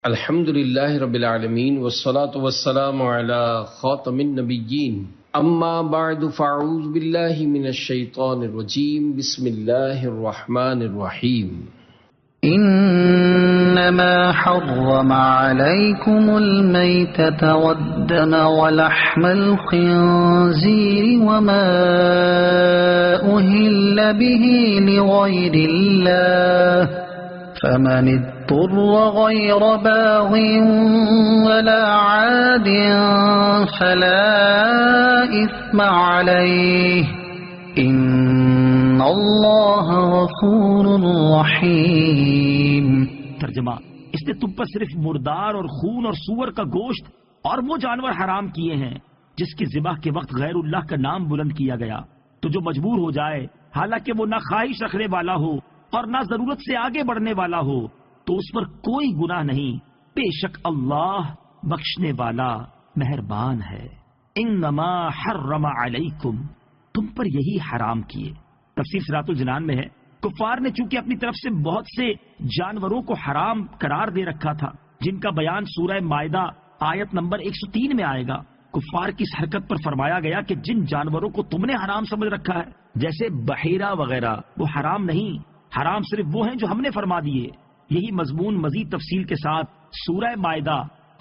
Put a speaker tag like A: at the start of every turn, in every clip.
A: الحمد للہ رب العالمین والصلاة والسلام علی خاتم النبیین اما بعد فاعوذ باللہ من الشیطان الرجیم بسم اللہ الرحمن الرحیم
B: انما حرم علیکم المیتة والدم ولحم الخنزیر وما اہل به لغیر اللہ فمن اضطر غير باغ ولا عاد فلا إثم عليه إن الله غفور رحيم۔
C: ترجمہ، اس نے تم پر صرف مردار اور خون اور سور کا گوشت اور وہ جانور حرام کیے ہیں جس کی ذبح کے وقت غیر اللہ کا نام بلند کیا گیا، تو جو مجبور ہو جائے حالانکہ وہ نہ خواہش رکھنے والا ہو اور نہ ضرورت سے آگے بڑھنے والا ہو تو اس پر کوئی گناہ نہیں، بے شک اللہ بخشنے والا مہربان ہے۔ انما حرم علیکم، تم پر یہی حرام کیے۔ تفسیر صراط الجنان میں ہے، کفار نے چونکہ اپنی طرف سے بہت سے جانوروں کو حرام قرار دے رکھا تھا، جن کا بیان سورہ مائدہ آیت نمبر 103 میں آئے گا۔ کفار کی اس حرکت پر فرمایا گیا کہ جن جانوروں کو تم نے حرام سمجھ رکھا ہے جیسے بحیرہ وغیرہ، وہ حرام نہیں، حرام صرف وہ ہیں جو ہم نے فرما دیے۔ یہی مضمون مزید تفصیل کے ساتھ سورہ مائدہ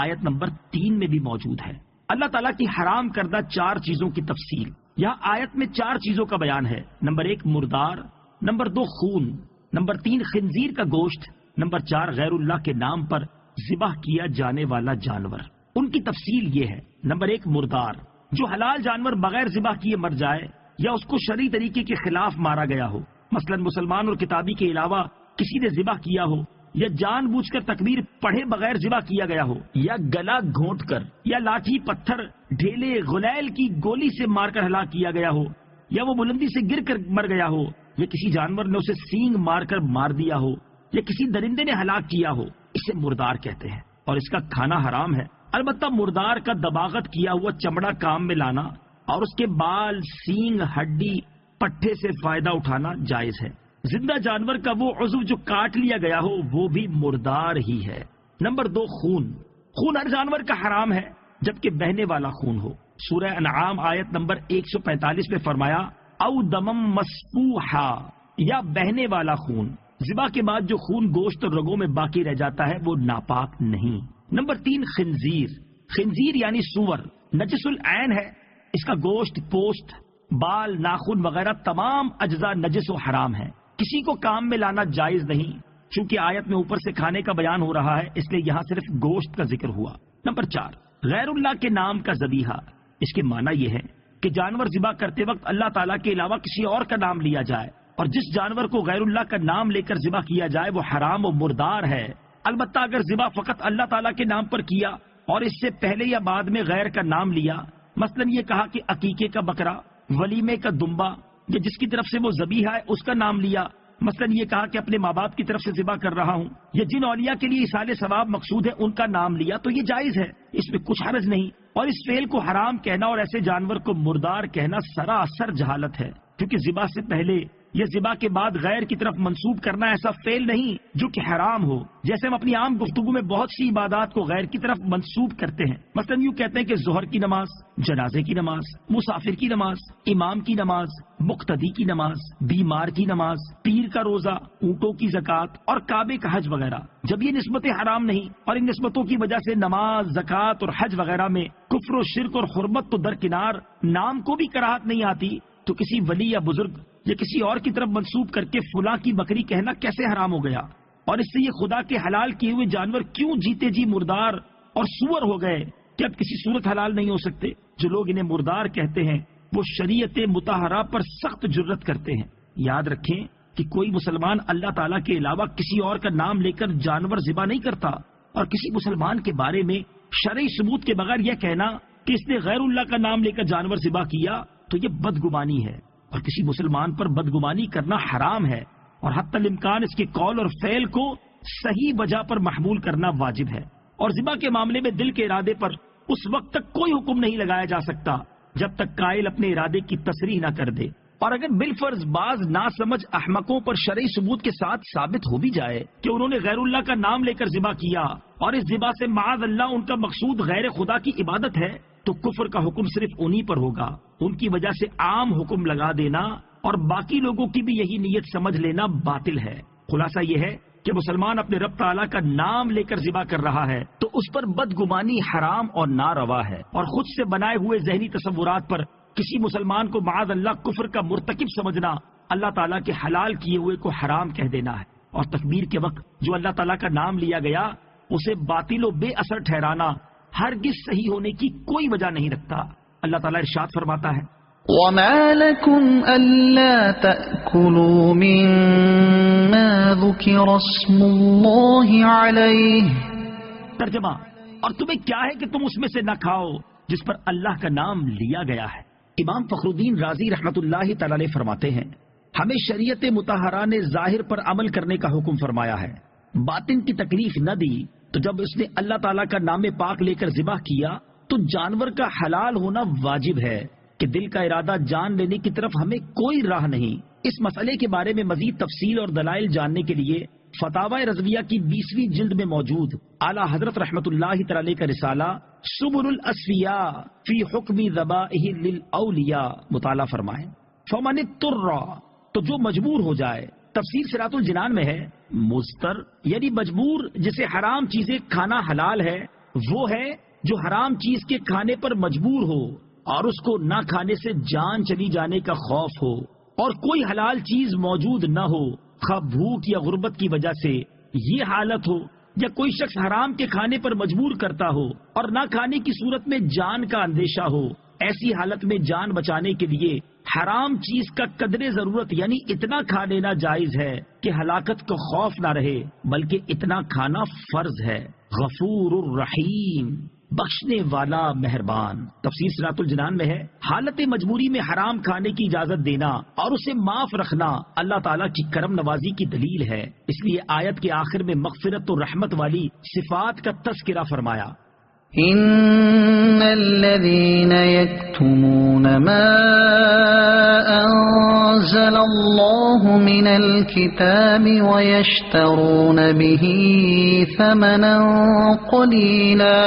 C: آیت نمبر 3 میں بھی موجود ہے۔ اللہ تعالیٰ کی حرام کردہ 4 چیزوں کی تفصیل یہاں آیت میں 4 چیزوں کا بیان ہے۔ نمبر 1 مردار، نمبر 2 خون، نمبر 3 خنزیر کا گوشت، نمبر 4 غیر اللہ کے نام پر ذبح کیا جانے والا جانور۔ ان کی تفصیل یہ ہے۔ نمبر 1 مردار، جو حلال جانور بغیر ذبح کیے مر جائے یا اس کو شرعی طریقے کے خلاف مارا گیا ہو، مثلا مسلمان اور کتابی کے علاوہ کسی نے ذبح کیا ہو، یا جان بوجھ کر تکبیر پڑھے بغیر ذبح کیا گیا ہو، یا گلا گھونٹ کر یا لاٹھی پتھر ڈھیلے غلیل کی گولی سے مار کر ہلاک کیا گیا ہو، یا وہ بلندی سے گر کر مر گیا ہو، یا کسی جانور نے اسے سینگ مار کر مار دیا ہو، یا کسی درندے نے ہلاک کیا ہو، اسے مردار کہتے ہیں اور اس کا کھانا حرام ہے۔ البتہ مردار کا دباغت کیا ہوا چمڑا کام میں لانا اور اس کے بال، سینگ، ہڈی، پٹھے سے فائدہ اٹھانا جائز ہے۔ زندہ جانور کا وہ عضو جو کاٹ لیا گیا ہو وہ بھی مردار ہی ہے۔ نمبر 2 خون، خون ہر جانور کا حرام ہے جبکہ بہنے والا خون ہو۔ سورہ انعام آیت نمبر 145 میں فرمایا او دمم مسفوحا، یا بہنے والا خون۔ ذبح کے بعد جو خون گوشت اور رگوں میں باقی رہ جاتا ہے وہ ناپاک نہیں۔ نمبر 3 خنزیر، خنزیر یعنی سور نجس العین ہے، اس کا گوشت، پوست، بال، ناخن وغیرہ تمام اجزاء نجس و حرام ہے، کسی کو کام میں لانا جائز نہیں۔ چونکہ آیت میں اوپر سے کھانے کا بیان ہو رہا ہے اس لیے یہاں صرف گوشت کا ذکر ہوا۔ نمبر 4 غیر اللہ کے نام کا ذبیحہ، اس کے معنی یہ ہے کہ جانور ذبح کرتے وقت اللہ تعالیٰ کے علاوہ کسی اور کا نام لیا جائے، اور جس جانور کو غیر اللہ کا نام لے کر ذبح کیا جائے وہ حرام و مردار ہے۔ البتہ اگر ذبح فقط اللہ تعالیٰ کے نام پر کیا اور اس سے پہلے یا بعد میں غیر کا نام لیا، مثلا یہ کہا کہ عقیقے کا بکرا، ولیمے کا دمبا، یا جس کی طرف سے وہ ذبیحہ ہے اس کا نام لیا، مثلا یہ کہا کہ اپنے ماں باپ کی طرف سے ذبح کر رہا ہوں، یا جن اولیاء کے لیے ایصال ثواب مقصود ہے ان کا نام لیا، تو یہ جائز ہے، اس میں کچھ حرج نہیں۔ اور اس فعل کو حرام کہنا اور ایسے جانور کو مردار کہنا سراسر جہالت ہے، کیونکہ ذبح سے پہلے یا ذبح کے بعد غیر کی طرف منسوب کرنا ایسا فعل نہیں جو کہ حرام ہو۔ جیسے ہم اپنی عام گفتگو میں بہت سی عبادات کو غیر کی طرف منسوب کرتے ہیں، مثلا یوں کہتے ہیں کہ ظہر کی نماز، جنازے کی نماز، مسافر کی نماز، امام کی نماز، مقتدی کی نماز، بیمار کی نماز، پیر کا روزہ، اونٹوں کی زکوٰۃ اور کعبے کا حج وغیرہ۔ جب یہ نسبتیں حرام نہیں اور ان نسبتوں کی وجہ سے نماز، زکوٰۃ اور حج وغیرہ میں کفر و شرک اور حرمت تو درکنار، نام کو بھی کراہت نہیں آتی، تو کسی ولی یا بزرگ یا کسی اور کی طرف منسوب کر کے فلاں کی بکری کہنا کیسے حرام ہو گیا؟ اور اس سے یہ خدا کے حلال کیے ہوئے جانور کیوں جیتے جی مردار اور سور ہو گئے کہ اب کسی صورت حلال نہیں ہو سکتے؟ جو لوگ انہیں مردار کہتے ہیں وہ شریعت مطہرہ پر سخت جرت کرتے ہیں۔ یاد رکھیں کہ کوئی مسلمان اللہ تعالیٰ کے علاوہ کسی اور کا نام لے کر جانور ذبح نہیں کرتا، اور کسی مسلمان کے بارے میں شرعی ثبوت کے بغیر یہ کہنا کہ اس نے غیر اللہ کا نام لے کر جانور ذبح کیا تو یہ بدگمانی ہے، اور کسی مسلمان پر بدگمانی کرنا حرام ہے، اور حتی الامکان اس کے قول اور فعل کو صحیح وجہ پر محمول کرنا واجب ہے۔ اور ذبح کے معاملے میں دل کے ارادے پر اس وقت تک کوئی حکم نہیں لگایا جا سکتا جب تک قائل اپنے ارادے کی تصریح نہ کر دے۔ اور اگر بالفرض بعض ناسمجھ احمقوں پر شرعی ثبوت کے ساتھ ثابت ہو بھی جائے کہ انہوں نے غیر اللہ کا نام لے کر ذبح کیا اور اس ذبح سے معاذ اللہ ان کا مقصود غیر خدا کی عبادت ہے، تو کفر کا حکم صرف انہی پر ہوگا۔ ان کی وجہ سے عام حکم لگا دینا اور باقی لوگوں کی بھی یہی نیت سمجھ لینا باطل ہے۔ خلاصہ یہ ہے کہ مسلمان اپنے رب تعالیٰ کا نام لے کر ذبح کر رہا ہے تو اس پر بدگمانی حرام اور ناروا ہے، اور خود سے بنائے ہوئے ذہنی تصورات پر کسی مسلمان کو معاذ اللہ کفر کا مرتکب سمجھنا اللہ تعالیٰ کے حلال کیے ہوئے کو حرام کہہ دینا ہے، اور تکبیر کے وقت جو اللہ تعالیٰ کا نام لیا گیا اسے باطل و بے اثر ٹھہرانا ہرگز صحیح ہونے کی کوئی وجہ نہیں رکھتا۔ اللہ تعالیٰ ارشاد فرماتا ہے
B: وَمَا لَكُمْ أَلَّا تَأْكُلُوا مِمَّا ذُكِرَ اسْمُ اللَّهِ عَلَيْهِ،
C: ترجمہ، اور تمہیں کیا ہے کہ تم اس میں سے نہ کھاؤ جس پر اللہ کا نام لیا گیا ہے۔ امام فخر الدین رازی رحمت اللہ تعالی علیہ فرماتے ہیں ہمیں شریعت مطہرہ نے ظاہر پر عمل کرنے کا حکم فرمایا ہے، باطن کی تکلیف نہ دی، تو جب اس نے اللہ تعالیٰ کا نام پاک لے کر ذبح کیا تو جانور کا حلال ہونا واجب ہے کہ دل کا ارادہ جان لینے کی طرف ہمیں کوئی راہ نہیں۔ اس مسئلے کے بارے میں مزید تفصیل اور دلائل جاننے کے لیے فتاوی رضویہ کی 20ویں جلد میں موجود اعلیٰ حضرت رحمت اللہ تعالی کا رسالہ سبل الاصفیاء فی حکم ذبائح للاولیاء مطالعہ فرمائیں۔ فمن اضطر، تو جو مجبور ہو جائے، تفسیر صراط الجنان میں ہے مضطر یعنی مجبور جسے حرام چیزیں کھانا حلال ہے، وہ ہے جو حرام چیز کے کھانے پر مجبور ہو اور اس کو نہ کھانے سے جان چلی جانے کا خوف ہو اور کوئی حلال چیز موجود نہ ہو، خواہ بھوک یا غربت کی وجہ سے یہ حالت ہو، یا کوئی شخص حرام کے کھانے پر مجبور کرتا ہو اور نہ کھانے کی صورت میں جان کا اندیشہ ہو۔ ایسی حالت میں جان بچانے کے لیے حرام چیز کا قدر ضرورت یعنی اتنا کھا لینا جائز ہے کہ ہلاکت کا خوف نہ رہے، بلکہ اتنا کھانا فرض ہے۔ غفور الرحیم، بخشنے والا مہربان۔ تفسیر صراط الجنان میں ہے حالت مجبوری میں حرام کھانے کی اجازت دینا اور اسے معاف رکھنا اللہ تعالیٰ کی کرم نوازی کی دلیل ہے، اس لیے آیت کے آخر میں مغفرت و رحمت والی صفات کا تذکرہ فرمایا۔
B: ان الذين يكتمون ما انزل الله من الكتاب ويشترون به ثمنا قليلا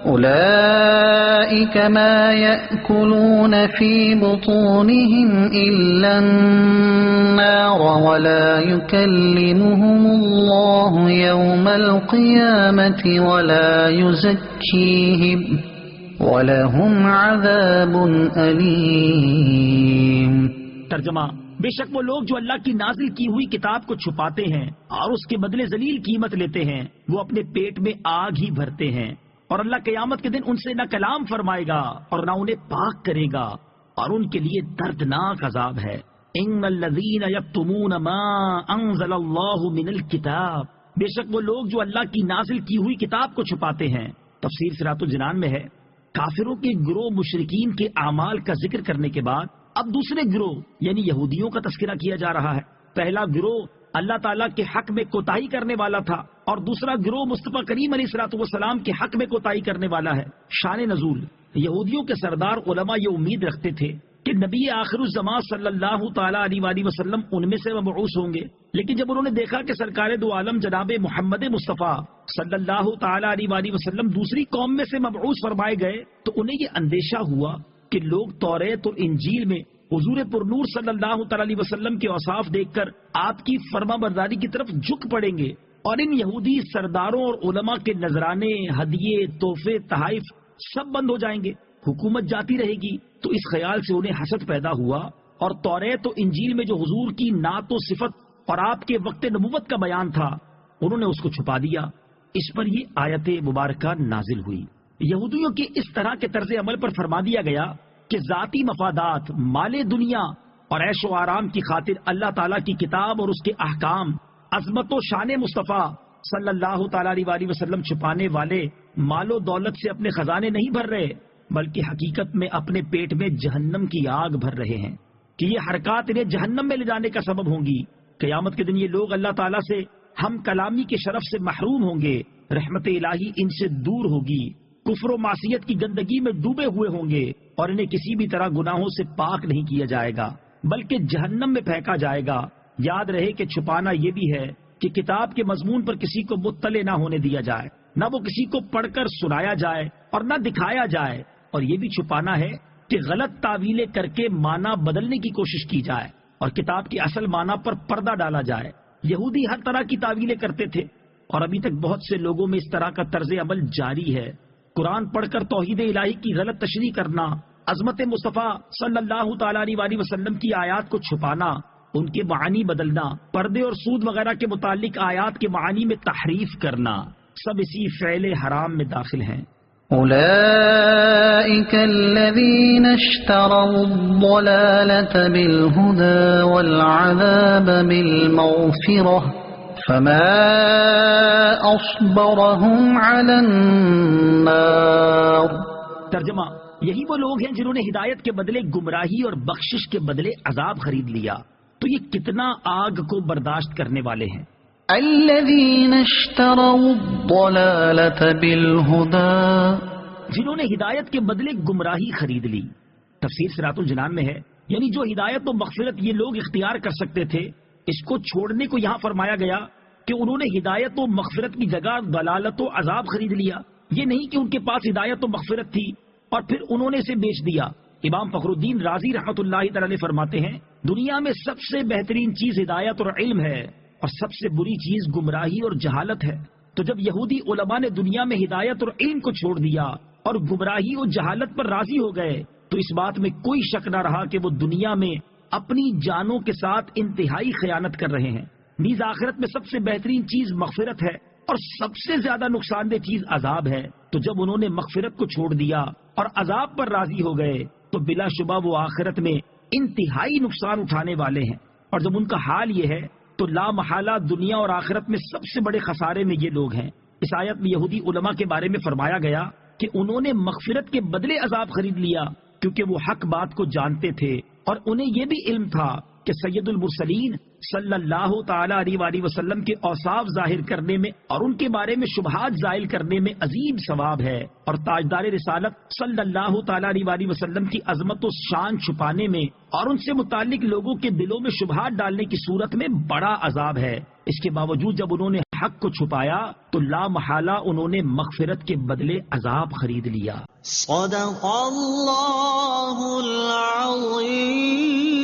B: اولئك ما يأكلون في بطونهم الا النار ولا يكلمهم الله يوم القيامة ولا يزكيهم ولهم عذاب أليم۔
C: ترجمہ، بے شک وہ لوگ جو اللہ کی نازل کی ہوئی کتاب کو چھپاتے ہیں اور اس کے بدلے ذلیل قیمت لیتے ہیں، وہ اپنے پیٹ میں آگ ہی بھرتے ہیں، اور اللہ قیامت کے دن ان سے نہ کلام فرمائے گا اور نہ انہیں پاک کرے گا، اور ان کے لیے دردناک عذاب ہے۔ ان الذین یکتمون ما انزل اللہ من الکتاب، بے شک وہ لوگ جو اللہ کی نازل کی ہوئی کتاب کو چھپاتے ہیں۔ تفسیر صراط الجنان میں ہے کافروں کے گروہ مشرکین کے اعمال کا ذکر کرنے کے بعد اب دوسرے گروہ یعنی یہودیوں کا تذکرہ کیا جا رہا ہے۔ پہلا گروہ اللہ تعالیٰ کے حق میں کوتاہی کرنے والا تھا اور دوسرا گروہ مصطفیٰ کریم علیہ الصلوۃ والسلام کے حق میں کوتاہی کرنے والا ہے۔ شان نزول، یہودیوں کے سردار علماء یہ امید رکھتے تھے کہ نبی آخر الزمان صلی اللہ تعالیٰ علیہ وآلہ وسلم ان میں سے مبعوث ہوں گے، لیکن جب انہوں نے دیکھا کہ سرکار دو عالم جناب محمد مصطفیٰ صلی اللہ تعالیٰ علیہ وآلہ وسلم دوسری قوم میں سے مبعوث فرمائے گئے تو انہیں یہ اندیشہ ہوا کہ لوگ توریت اور انجیل میں حضور پرنور صلی اللہ تعالیٰ علیہ وسلم کے اوصاف دیکھ کر آپ کی فرما برداری کی طرف جھک پڑیں گے، اور ان یہودی سرداروں اور علماء کے نذرانے، ہدیے، تحفے، تحائف سب بند ہو جائیں گے، حکومت جاتی رہے گی۔ تو اس خیال سے انہیں حسد پیدا ہوا اور توریت و انجیل میں جو حضور کی نعت و صفت اور آپ کے وقت نبوت کا بیان تھا انہوں نے اس کو چھپا دیا۔ اس پر یہ آیت مبارکہ نازل ہوئی۔ یہودیوں کے اس طرح کے طرز عمل پر فرما دیا گیا کہ ذاتی مفادات، مال دنیا اور عیش و آرام کی خاطر اللہ تعالیٰ کی کتاب اور اس کے احکام، عظمت و شان مصطفیٰ صلی اللہ تعالیٰ علیہ وسلم چھپانے والے مال و دولت سے اپنے خزانے نہیں بھر رہے، بلکہ حقیقت میں اپنے پیٹ میں جہنم کی آگ بھر رہے ہیں کہ یہ حرکات انہیں جہنم میں لے جانے کا سبب ہوں گی۔ قیامت کے دن یہ لوگ اللہ تعالیٰ سے ہم کلامی کے شرف سے محروم ہوں گے، رحمت الہی ان سے دور ہوگی کفر و معصیت کی گندگی میں ڈوبے ہوئے ہوں گے اور انہیں کسی بھی طرح گناہوں سے پاک نہیں کیا جائے گا بلکہ جہنم میں پھینکا جائے گا۔ یاد رہے کہ چھپانا یہ بھی ہے کہ کتاب کے مضمون پر کسی کو مطلع نہ ہونے دیا جائے، نہ وہ کسی کو پڑھ کر سنایا جائے اور نہ دکھایا جائے، اور یہ بھی چھپانا ہے کہ غلط تعویلیں کر کے معنی بدلنے کی کوشش کی جائے اور کتاب کی اصل معنی پر پردہ ڈالا جائے۔ یہودی ہر طرح کی تعویلیں کرتے تھے اور ابھی تک بہت سے لوگوں میں اس طرح کا طرز عمل جاری ہے۔ قرآن پڑھ کر توحید الہی کی غلط تشریح کرنا، عظمت مصطفیٰ صلی اللہ تعالی علیہ وسلم کی آیات کو چھپانا، ان کے معانی بدلنا، پردے اور سود وغیرہ کے متعلق آیات کے معانی میں تحریف کرنا، سب اسی فعل حرام میں داخل ہیں۔
B: أولئك الذين اشتروا الضلالة بالهدى والعذاب بالمغفرة فما أصبرهم على النار۔
C: ترجمہ، یہی وہ لوگ ہیں جنہوں نے ہدایت کے بدلے گمراہی اور بخشش کے بدلے عذاب خرید لیا، تو یہ کتنا آگ کو برداشت کرنے والے ہیں۔
B: الذين اشتروا الضلالة بالهدى،
C: جنہوں نے ہدایت کے بدلے گمراہی خرید لی۔ تفسیر صراط الجنان میں ہے، یعنی جو ہدایت و مغفرت یہ لوگ اختیار کر سکتے تھے، اس کو چھوڑنے کو یہاں فرمایا گیا کہ انہوں نے ہدایت و مغفرت کی جگہ ضلالت و عذاب خرید لیا۔ یہ نہیں کہ ان کے پاس ہدایت و مغفرت تھی اور پھر انہوں نے اسے بیچ دیا۔ امام فخر الدین رازی رحمۃ اللہ تعالی فرماتے ہیں، دنیا میں سب سے بہترین چیز ہدایت اور علم ہے اور سب سے بری چیز گمراہی اور جہالت ہے۔ تو جب یہودی علماء نے دنیا میں ہدایت اور علم کو چھوڑ دیا اور گمراہی اور جہالت پر راضی ہو گئے، تو اس بات میں کوئی شک نہ رہا کہ وہ دنیا میں اپنی جانوں کے ساتھ انتہائی خیانت کر رہے ہیں۔ نیز آخرت میں سب سے بہترین چیز مغفرت ہے اور سب سے زیادہ نقصان دہ چیز عذاب ہے۔ تو جب انہوں نے مغفرت کو چھوڑ دیا اور عذاب پر راضی ہو گئے تو بلا شبہ وہ آخرت میں انتہائی نقصان اٹھانے والے ہیں، اور جب ان کا حال یہ ہے تو لا محالہ دنیا اور آخرت میں سب سے بڑے خسارے میں یہ لوگ ہیں۔ اس آیت میں یہودی علماء کے بارے میں فرمایا گیا کہ انہوں نے مغفرت کے بدلے عذاب خرید لیا کیونکہ وہ حق بات کو جانتے تھے اور انہیں یہ بھی علم تھا کہ سید المرسلین صلی اللہ تعالی علیہ وآلہ وسلم کے اوصاف ظاہر کرنے میں اور ان کے بارے میں شبہات زائل کرنے میں عظیم ثواب ہے، اور تاجدار رسالت صلی اللہ تعالی علیہ وآلہ وسلم کی عظمت و شان چھپانے میں اور ان سے متعلق لوگوں کے دلوں میں شبہات ڈالنے کی صورت میں بڑا عذاب ہے۔ اس کے باوجود جب انہوں نے حق کو چھپایا تو لا محالہ انہوں نے مغفرت کے بدلے عذاب خرید لیا۔
B: صدق اللہ العظیم۔